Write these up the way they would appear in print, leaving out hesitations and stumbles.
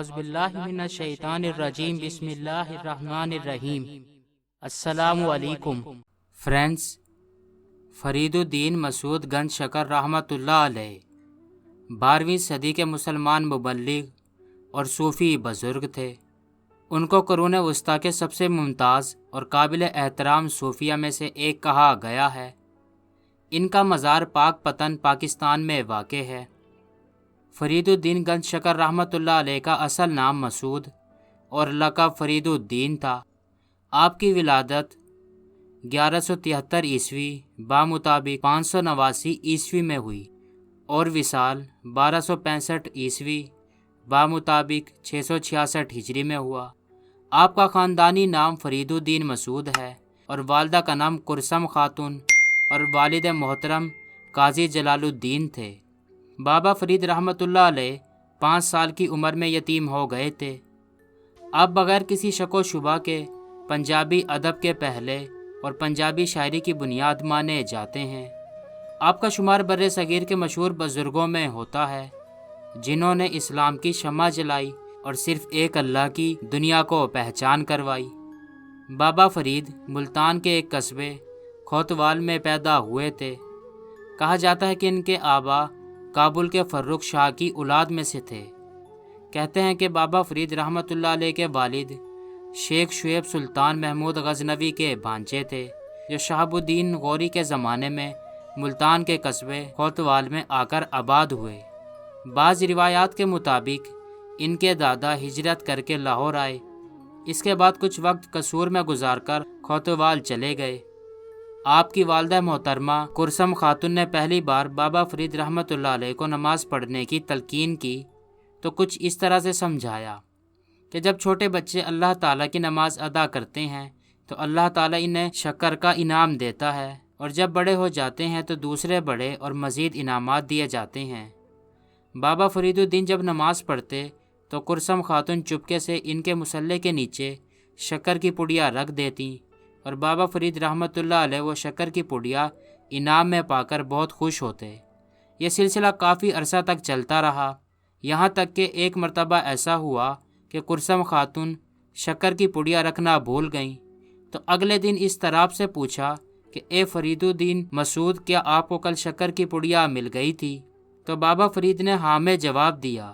اعوذ باللہ من الشیطان الرجیم بسم اللہ الرحمن الرحیم۔ السلام علیکم فرینڈز، فرید الدین مسعود گنج شکر رحمۃ اللہ علیہ 12ویں صدی کے مسلمان مبلغ اور صوفی بزرگ تھے۔ ان کو قرون وسطیٰ کے سب سے ممتاز اور قابل احترام صوفیہ میں سے ایک کہا گیا ہے۔ ان کا مزار پاک پتن پاکستان میں واقع ہے۔ فرید الدین گنج شکر رحمۃ اللہ علیہ کا اصل نام مسعود اور لقب فرید الدین تھا۔ آپ کی ولادت 1173 عیسوی بامطابق 589 عیسوی میں ہوئی اور وصال 1265 عیسوی بامطابق 666 ہجری میں ہوا۔ آپ کا خاندانی نام فرید الدین مسعود ہے اور والدہ کا نام کرسم خاتون اور والد محترم قاضی جلال الدین تھے۔ بابا فرید رحمۃ اللہ علیہ 5 سال کی عمر میں یتیم ہو گئے تھے۔ آپ بغیر کسی شک و شبہ کے پنجابی ادب کے پہلے اور پنجابی شاعری کی بنیاد مانے جاتے ہیں۔ آپ کا شمار بر صغیر کے مشہور بزرگوں میں ہوتا ہے جنہوں نے اسلام کی شمع جلائی اور صرف ایک اللہ کی دنیا کو پہچان کروائی۔ بابا فرید ملتان کے ایک قصبے کھوتوال میں پیدا ہوئے تھے۔ کہا جاتا ہے کہ ان کے آبا کابل کے فرخ شاہ کی اولاد میں سے تھے۔ کہتے ہیں کہ بابا فرید رحمۃ اللہ علیہ کے والد شیخ شعیب سلطان محمود غزنوی کے بھانجے تھے، جو شہاب الدین غوری کے زمانے میں ملتان کے قصبے کھوتوال میں آ کر آباد ہوئے۔ بعض روایات کے مطابق ان کے دادا ہجرت کر کے لاہور آئے، اس کے بعد کچھ وقت قصور میں گزار کر کھوتوال چلے گئے۔ آپ کی والدہ محترمہ کرسم خاتون نے پہلی بار بابا فرید رحمۃ اللہ علیہ کو نماز پڑھنے کی تلقین کی تو کچھ اس طرح سے سمجھایا کہ جب چھوٹے بچے اللہ تعالیٰ کی نماز ادا کرتے ہیں تو اللہ تعالیٰ انہیں شکر کا انعام دیتا ہے، اور جب بڑے ہو جاتے ہیں تو دوسرے بڑے اور مزید انعامات دیے جاتے ہیں۔ بابا فرید الدین جب نماز پڑھتے تو کرسم خاتون چپکے سے ان کے مصلے کے نیچے شکر کی پڑیا رکھ دیتی، اور بابا فرید رحمۃ اللہ علیہ وہ شکر کی پڑیا انعام میں پا کر بہت خوش ہوتے۔ یہ سلسلہ کافی عرصہ تک چلتا رہا، یہاں تک کہ ایک مرتبہ ایسا ہوا کہ کرسم خاتون شکر کی پڑیا رکھنا بھول گئیں، تو اگلے دن اضطراب سے پوچھا کہ اے فرید الدین مسعود، کیا آپ کو کل شکر کی پڑیا مل گئی تھی؟ تو بابا فرید نے ہاں میں جواب دیا۔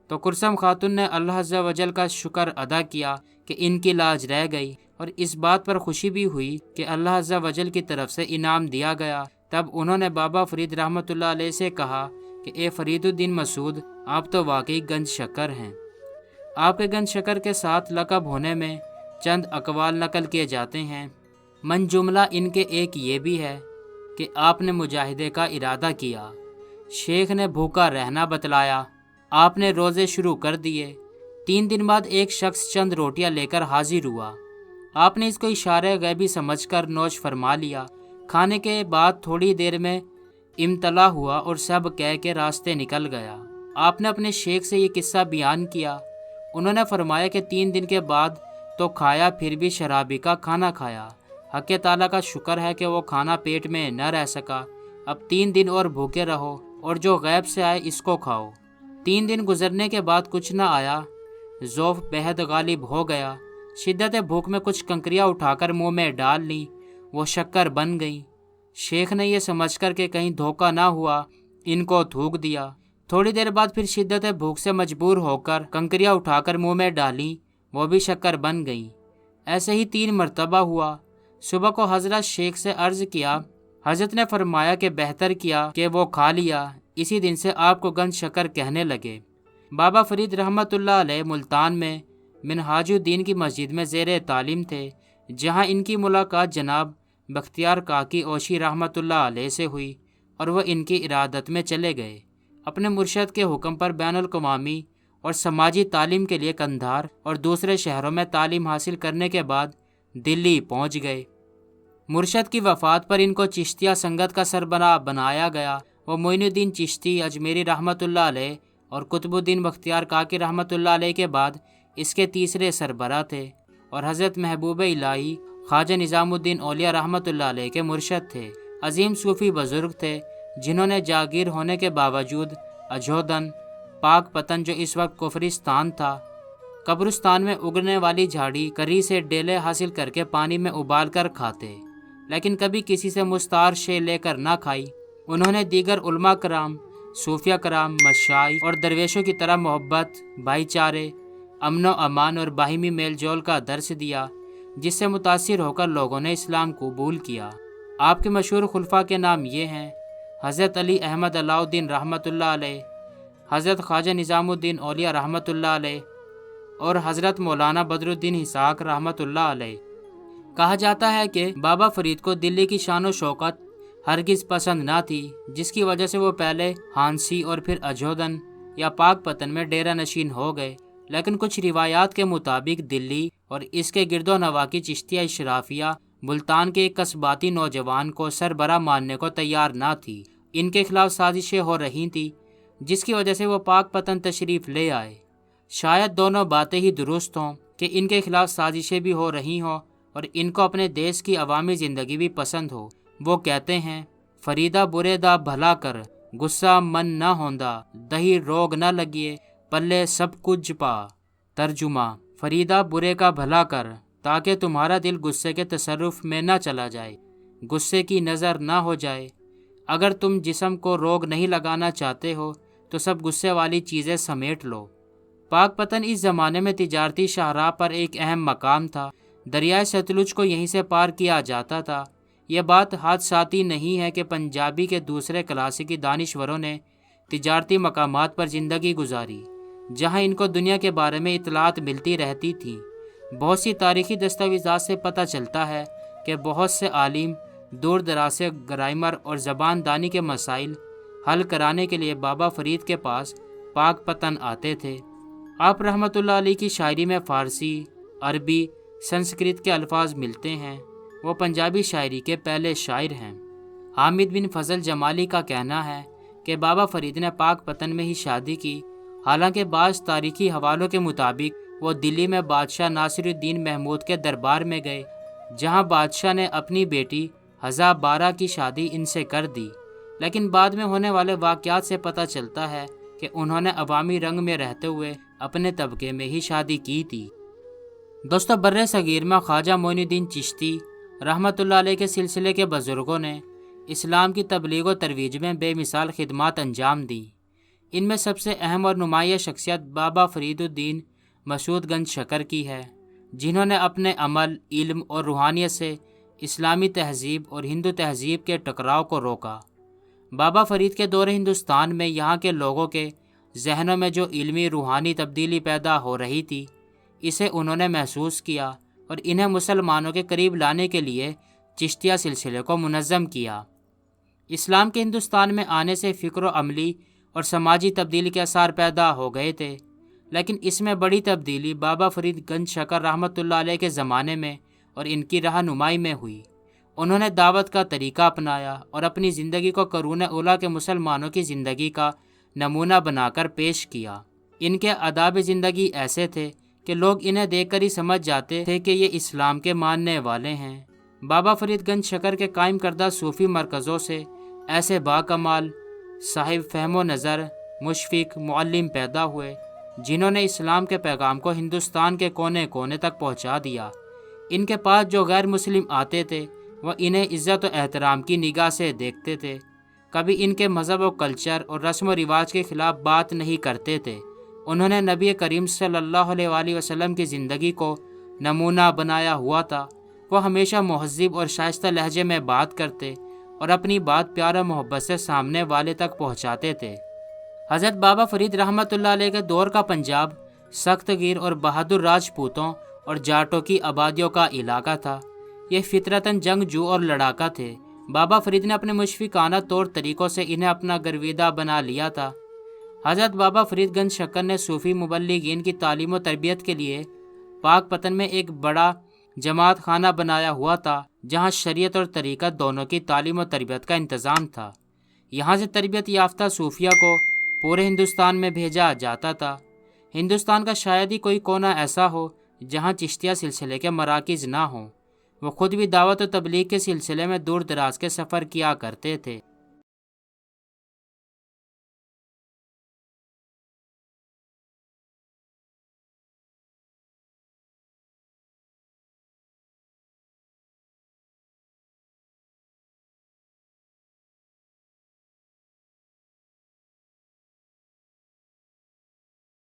تو کرسم خاتون نے اللہ عز و جل کا شکر ادا کیا کہ ان کی لاج رہ گئی، اور اس بات پر خوشی بھی ہوئی کہ اللہ عز و جل کی طرف سے انعام دیا گیا۔ تب انہوں نے بابا فرید رحمۃ اللہ علیہ سے کہا کہ اے فرید الدین مسعود، آپ تو واقعی گنج شکر ہیں۔ آپ کے گنج شکر کے ساتھ لقب ہونے میں چند اقوال نقل کیے جاتے ہیں۔ من جملہ ان کے ایک یہ بھی ہے کہ آپ نے مجاہدے کا ارادہ کیا، شیخ نے بھوکا رہنا بتلایا، آپ نے روزے شروع کر دیے۔ 3 دن بعد ایک شخص چند روٹیاں لے کر حاضر ہوا، آپ نے اس کو اشارہ غیبی سمجھ کر نوش فرما لیا۔ کھانے کے بعد تھوڑی دیر میں امتلا ہوا اور سب کہہ کے راستے نکل گیا۔ آپ نے اپنے شیخ سے یہ قصہ بیان کیا۔ انہوں نے فرمایا کہ 3 دن کے بعد تو کھایا، پھر بھی شرابی کا کھانا کھایا۔ حق تعالیٰ کا شکر ہے کہ وہ کھانا پیٹ میں نہ رہ سکا۔ اب 3 دن اور بھوکے رہو، اور جو غیب سے آئے اس کو کھاؤ۔ 3 دن گزرنے کے بعد کچھ نہ آیا، ذوف بہت غالب ہو گیا۔ شدت بھوک میں کچھ کنکریاں اٹھا کر منہ میں ڈال لیں، وہ شکر بن گئیں۔ شیخ نے یہ سمجھ کر کہ کہیں دھوکہ نہ ہوا، ان کو تھوک دیا۔ تھوڑی دیر بعد پھر شدت بھوک سے مجبور ہو کر کنکریاں اٹھا کر منہ میں ڈالیں، وہ بھی شکر بن گئیں۔ ایسے ہی 3 مرتبہ ہوا۔ صبح کو حضرت شیخ سے عرض کیا، حضرت نے فرمایا کہ بہتر کیا کہ وہ کھا لیا۔ اسی دن سے آپ کو گنج شکر کہنے لگے۔ بابا فرید رحمۃ اللہ علیہ ملتان میں منہاج الدین کی مسجد میں زیر تعلیم تھے، جہاں ان کی ملاقات جناب بختیار کاکی اوشی رحمۃ اللہ علیہ سے ہوئی، اور وہ ان کی ارادت میں چلے گئے۔ اپنے مرشد کے حکم پر بین الاقوامی اور سماجی تعلیم کے لیے قندھار اور دوسرے شہروں میں تعلیم حاصل کرنے کے بعد دلی پہنچ گئے۔ مرشد کی وفات پر ان کو چشتیہ سنگت کا سربراہ بنایا گیا۔ وہ معین الدین چشتی اجمیری رحمۃ اللہ علیہ اور قطب الدین بختیار کاکی رحمۃ اللہ علیہ کے بعد اس کے تیسرے سربراہ تھے، اور حضرت محبوب الہی خواجہ نظام الدین اولیاء رحمۃ اللہ علیہ کے مرشد تھے۔ عظیم صوفی بزرگ تھے جنہوں نے جاگیر ہونے کے باوجود اجودن پاک پتن جو اس وقت کفرستان تھا، قبرستان میں اگنے والی جھاڑی کری سے ڈیلے حاصل کر کے پانی میں ابال کر کھاتے، لیکن کبھی کسی سے مستعار شے لے کر نہ کھائی۔ انہوں نے دیگر علماء کرام، صوفیہ کرام، مشائخ اور درویشوں کی طرح محبت، بھائی چارے، امن و امان اور باہمی میل جول کا درس دیا، جس سے متاثر ہو کر لوگوں نے اسلام قبول کیا۔ آپ کے مشہور خلفاء کے نام یہ ہیں: حضرت علی احمد علاؤ الدین رحمۃ اللہ علیہ، حضرت خواجہ نظام الدین اولیاء رحمۃ اللہ علیہ، اور حضرت مولانا بدر الدین اسحاق رحمۃ اللہ علیہ۔ کہا جاتا ہے کہ بابا فرید کو دلی کی شان و شوکت ہرگز پسند نہ تھی، جس کی وجہ سے وہ پہلے ہانسی اور پھر اجودن یا پاک پتن میں ڈیرہ نشین ہو گئے، لیکن کچھ روایات کے مطابق دلی اور اس کے گرد و نواح کی چشتیہ اشرافیہ ملتان کے ایک قصباتی نوجوان کو سربراہ ماننے کو تیار نہ تھی۔ ان کے خلاف سازشیں ہو رہی تھیں، جس کی وجہ سے وہ پاک پتن تشریف لے آئے۔ شاید دونوں باتیں ہی درست ہوں کہ ان کے خلاف سازشیں بھی ہو رہی ہوں اور ان کو اپنے دیش کی عوامی زندگی بھی پسند ہو۔ وہ کہتے ہیں: فریدہ برے دا بھلا کر، غصہ من نہ ہوندا، دہی روگ نہ لگیے، پلے سب کچھ پا۔ ترجمہ: فریدہ برے کا بھلا کر تاکہ تمہارا دل غصے کے تصرف میں نہ چلا جائے، غصے کی نظر نہ ہو جائے۔ اگر تم جسم کو روگ نہیں لگانا چاہتے ہو تو سب غصے والی چیزیں سمیٹ لو۔ پاک پتن اس زمانے میں تجارتی شاہراہ پر ایک اہم مقام تھا۔ دریائے ستلج کو یہیں سے پار کیا جاتا تھا۔ یہ بات حادثاتی نہیں ہے کہ پنجابی کے دوسرے کلاسیکی دانشوروں نے تجارتی مقامات پر زندگی گزاری، جہاں ان کو دنیا کے بارے میں اطلاعات ملتی رہتی تھیں۔ بہت سی تاریخی دستاویزات سے پتہ چلتا ہے کہ بہت سے عالم دور دراز سے گرامر اور زبان دانی کے مسائل حل کرانے کے لیے بابا فرید کے پاس پاک پتن آتے تھے۔ آپ رحمۃ اللہ علیہ کی شاعری میں فارسی، عربی، سنسکرت کے الفاظ ملتے ہیں۔ وہ پنجابی شاعری کے پہلے شاعر ہیں۔ حامد بن فضل جمالی کا کہنا ہے کہ بابا فرید نے پاک پتن میں ہی شادی کی، حالانکہ بعض تاریخی حوالوں کے مطابق وہ دلی میں بادشاہ ناصر الدین محمود کے دربار میں گئے، جہاں بادشاہ نے اپنی بیٹی حضا بارہ کی شادی ان سے کر دی، لیکن بعد میں ہونے والے واقعات سے پتہ چلتا ہے کہ انہوں نے عوامی رنگ میں رہتے ہوئے اپنے طبقے میں ہی شادی کی تھی۔ دوستو، بر صغیر میں خواجہ معین الدین چشتی رحمۃ اللہ علیہ کے سلسلے کے بزرگوں نے اسلام کی تبلیغ و ترویج میں بے مثال خدمات انجام دیں۔ ان میں سب سے اہم اور نمایاں شخصیت بابا فرید الدین مسعود گنج شکر کی ہے، جنہوں نے اپنے عمل، علم اور روحانیت سے اسلامی تہذیب اور ہندو تہذیب کے ٹکراؤ کو روکا۔ بابا فرید کے دور ہندوستان میں یہاں کے لوگوں کے ذہنوں میں جو علمی روحانی تبدیلی پیدا ہو رہی تھی، اسے انہوں نے محسوس کیا اور انہیں مسلمانوں کے قریب لانے کے لیے چشتیہ سلسلے کو منظم کیا۔ اسلام کے ہندوستان میں آنے سے فکر و عملی اور سماجی تبدیلی کے اثار پیدا ہو گئے تھے، لیکن اس میں بڑی تبدیلی بابا فرید گنج شکر رحمۃ اللہ علیہ کے زمانے میں اور ان کی رہنمائی میں ہوئی۔ انہوں نے دعوت کا طریقہ اپنایا اور اپنی زندگی کو قرون اولیٰ کے مسلمانوں کی زندگی کا نمونہ بنا کر پیش کیا۔ ان کے آداب زندگی ایسے تھے کہ لوگ انہیں دیکھ کر ہی سمجھ جاتے تھے کہ یہ اسلام کے ماننے والے ہیں۔ بابا فرید گنج شکر کے قائم کردہ صوفی مرکزوں سے ایسے باکمال صاحب فہم و نظر، مشفق معلم پیدا ہوئے، جنہوں نے اسلام کے پیغام کو ہندوستان کے کونے کونے تک پہنچا دیا۔ ان کے پاس جو غیر مسلم آتے تھے وہ انہیں عزت و احترام کی نگاہ سے دیکھتے تھے، کبھی ان کے مذہب و کلچر اور رسم و رواج کے خلاف بات نہیں کرتے تھے۔ انہوں نے نبی کریم صلی اللہ علیہ وآلہ وسلم کی زندگی کو نمونہ بنایا ہوا تھا۔ وہ ہمیشہ مہذب اور شائستہ لہجے میں بات کرتے اور اپنی بات پیار و محبت سے سامنے والے تک پہنچاتے تھے۔ حضرت بابا فرید رحمۃ اللہ علیہ کے دور کا پنجاب سخت گیر اور بہادر راجپوتوں اور جاٹوں کی آبادیوں کا علاقہ تھا۔ یہ فطرتاً جنگجو اور لڑاکا تھے۔ بابا فرید نے اپنے مشفقانہ طور طریقوں سے انہیں اپنا گرویدہ بنا لیا تھا۔ حضرت بابا فرید گنج شکر نے صوفی مبلغین کی تعلیم و تربیت کے لیے پاک پتن میں ایک بڑا جماعت خانہ بنایا ہوا تھا، جہاں شریعت اور طریقت دونوں کی تعلیم و تربیت کا انتظام تھا۔ یہاں سے تربیت یافتہ صوفیہ کو پورے ہندوستان میں بھیجا جاتا تھا۔ ہندوستان کا شاید ہی کوئی کونا ایسا ہو جہاں چشتیہ سلسلے کے مراکز نہ ہوں۔ وہ خود بھی دعوت و تبلیغ کے سلسلے میں دور دراز کے سفر کیا کرتے تھے۔